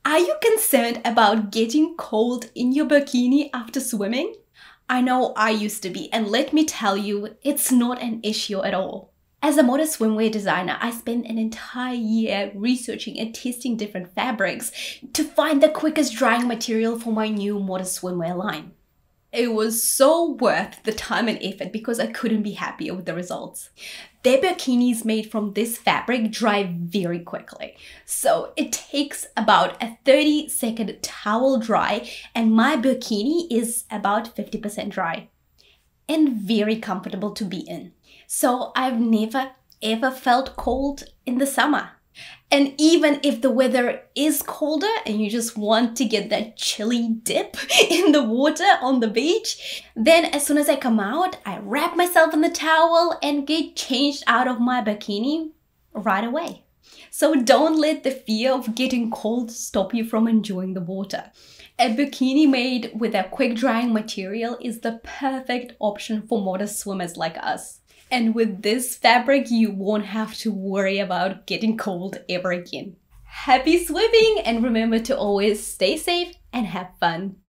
Are you concerned about getting cold in your bikini after swimming? I know I used to be, and let me tell you, it's not an issue at all. As a modest swimwear designer, I spent an entire year researching and testing different fabrics to find the quickest drying material for my new modest swimwear line. It was so worth the time and effort because I couldn't be happier with the results. Their burkinis made from this fabric dry very quickly. So it takes about a 30-second towel dry, and my burkini is about 50% dry and very comfortable to be in. So I've never ever felt cold in the summer. And even if the weather is colder and you just want to get that chilly dip in the water on the beach, then as soon as I come out, I wrap myself in the towel and get changed out of my bikini right away. So don't let the fear of getting cold stop you from enjoying the water. A bikini made with a quick drying material is the perfect option for modest swimmers like us. And with this fabric, you won't have to worry about getting cold ever again. Happy swimming, and remember to always stay safe and have fun.